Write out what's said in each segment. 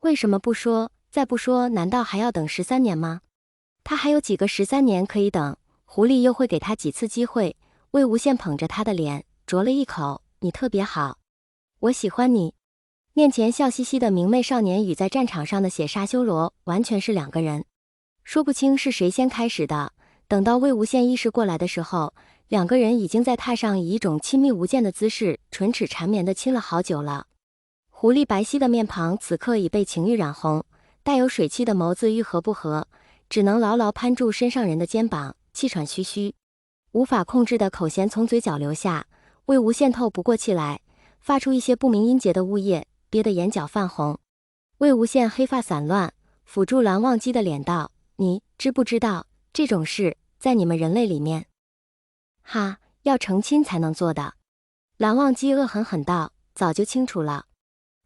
为什么不说？再不说，难道还要等13年吗？他还有几个13年可以等？狐狸又会给他几次机会？魏无羡捧着他的脸，啄了一口：“你特别好，我喜欢你。”面前笑嘻嘻的明媚少年与在战场上的血煞修罗完全是两个人，说不清是谁先开始的。等到魏无羡意识过来的时候，两个人已经在榻上以一种亲密无间的姿势，唇齿缠绵地亲了好久了。狐狸白皙的面庞此刻已被情欲染红，带有水汽的眸子欲合不合，只能牢牢攀住身上人的肩膀，气喘吁吁，无法控制的口涎从嘴角流下。魏无羡透不过气来，发出一些不明音节的呜咽，憋得眼角泛红。魏无羡黑发散乱，抚住蓝忘机的脸道：“你知不知道，这种事在你们人类里面，哈，要成亲才能做的。”蓝忘机恶狠狠道：“早就清楚了。”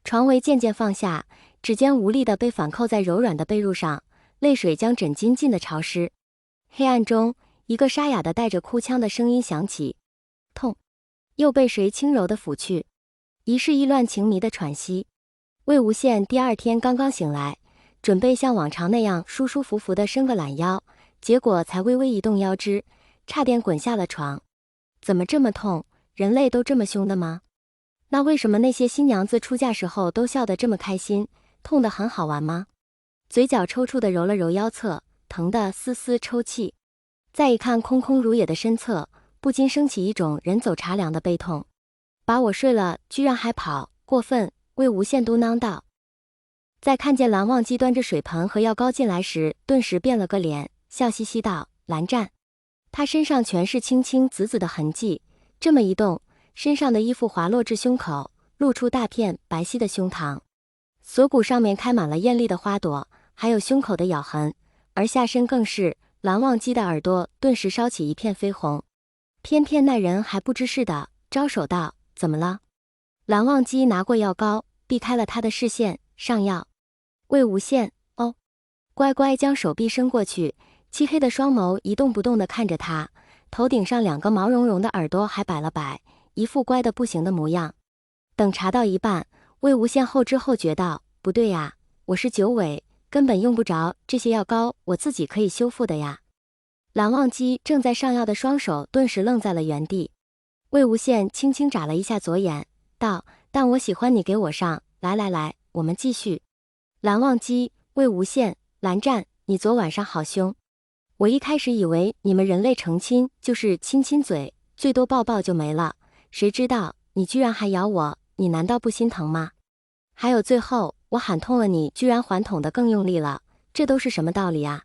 床围渐渐放下，指尖无力地被反扣在柔软的被褥上，泪水将枕巾浸得潮湿。黑暗中，一个沙哑的带着哭腔的声音响起：“痛。”又被谁轻柔地抚去，一是意乱情迷的喘息。魏无羡第二天刚刚醒来，准备像往常那样舒舒服服地伸个懒腰，结果才微微一动腰肢，差点滚下了床。怎么这么痛？人类都这么凶的吗？那为什么那些新娘子出嫁时候都笑得这么开心，痛得很好玩吗？嘴角抽搐地揉了揉腰侧，疼得丝丝抽泣。再一看空空如也的身侧，不禁升起一种人走茶凉的悲痛。把我睡了，居然还跑，过分！魏无羡嘟囔道。在看见蓝忘机端着水盆和药膏进来时，顿时变了个脸，笑嘻嘻道：“蓝湛。”他身上全是青青紫紫的痕迹，这么一动，身上的衣服滑落至胸口，露出大片白皙的胸膛，锁骨上面开满了艳丽的花朵，还有胸口的咬痕，而下身更是。蓝忘机的耳朵顿时烧起一片绯红，偏偏那人还不知似的，招手道：“怎么了？”蓝忘机拿过药膏，避开了他的视线，上药。魏无羡，哦，乖乖将手臂伸过去，漆黑的双眸一动不动地看着他，头顶上两个毛茸茸的耳朵还摆了摆，一副乖得不行的模样。等查到一半，魏无羡后知后觉道：“不对呀，我是九尾，根本用不着这些药膏，我自己可以修复的呀。”蓝忘机正在上药的双手顿时愣在了原地。魏无羡轻轻眨了一下左眼，道：“但我喜欢你给我上，来来来，我们继续。”蓝忘机、魏无羡、蓝湛，你昨晚上好凶。我一开始以为你们人类成亲就是亲亲嘴，最多抱抱就没了，谁知道你居然还咬我，你难道不心疼吗？还有最后，我喊痛了你，居然还捅得更用力了，这都是什么道理啊？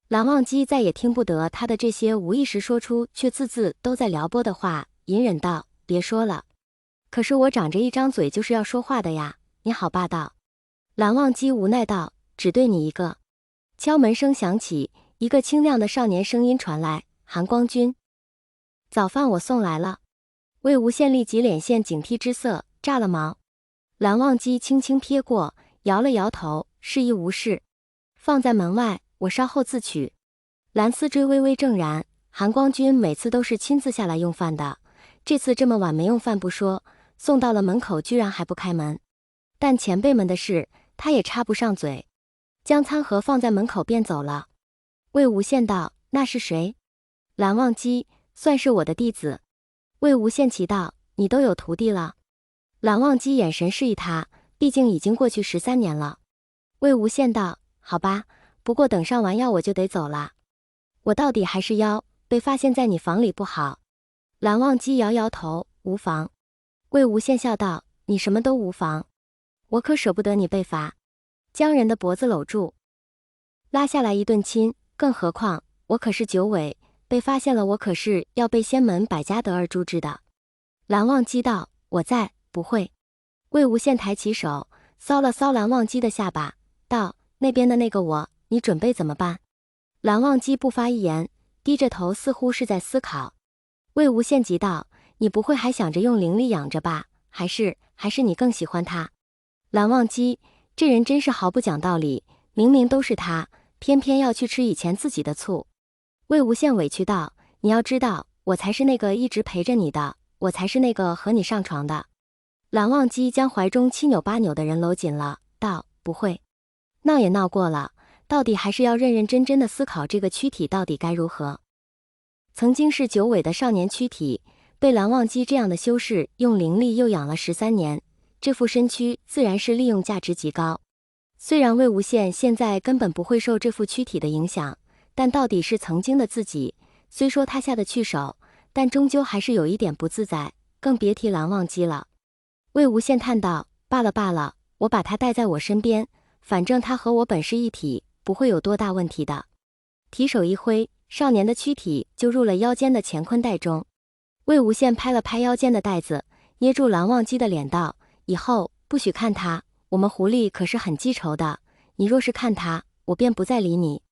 蓝忘机再也听不得他的这些无意识说出却字字都在撩拨的话，隐忍道：“别说了，可是我长着一张嘴就是要说话的呀，你好霸道。”蓝忘机无奈道：“只对你一个。”敲门声响起，一个清亮的少年声音传来：“韩光君，早饭我送来了。”魏无羡立即脸现警惕之色，炸了毛。蓝忘机轻轻瞥过，摇了摇头，示意无事，放在门外，我稍后自取。蓝思追微微怔然，韩光君每次都是亲自下来用饭的，这次这么晚没用饭不说，送到了门口居然还不开门。但前辈们的事，他也插不上嘴，将餐盒放在门口便走了。魏无羡道：“那是谁？”蓝忘机：“算是我的弟子。”魏无羡奇道：“你都有徒弟了？”蓝忘机眼神示意他，毕竟已经过去13年了。魏无羡道：“好吧，不过等上完药我就得走了。我到底还是妖，被发现在你房里不好。”蓝忘机摇摇头：“无妨。”魏无羡笑道：“你什么都无妨，我可舍不得你被罚。”将人的脖子搂住，拉下来一顿亲，更何况我可是九尾，被发现了我可是要被仙门百家得而诛之的。蓝忘机道：“我在，不会。”魏无羡抬起手搔了搔蓝忘机的下巴，道：“那边的那个我，你准备怎么办？”蓝忘机不发一言，低着头似乎是在思考。魏无羡急道：“你不会还想着用灵力养着吧？还是你更喜欢他？”蓝忘机，这人真是毫不讲道理，明明都是他，偏偏要去吃以前自己的醋。魏无羡委屈道：“你要知道，我才是那个一直陪着你的，我才是那个和你上床的。”蓝忘机将怀中七扭八扭的人搂紧了，道：“不会。闹也闹过了，到底还是要认认真真的思考这个躯体到底该如何。曾经是九尾的少年躯体，被蓝忘机这样的修士用灵力又养了13年，这副身躯自然是利用价值极高。虽然魏无羡现在根本不会受这副躯体的影响，但到底是曾经的自己，虽说他下得去手，但终究还是有一点不自在，更别提蓝忘机了。魏无羡叹道：罢了罢了，我把他带在我身边，反正他和我本是一体，不会有多大问题的。提手一挥，少年的躯体就入了腰间的乾坤袋中。魏无羡拍了拍腰间的袋子，捏住蓝忘机的脸道：以后不许看他，我们狐狸可是很记仇的，你若是看他，我便不再理你。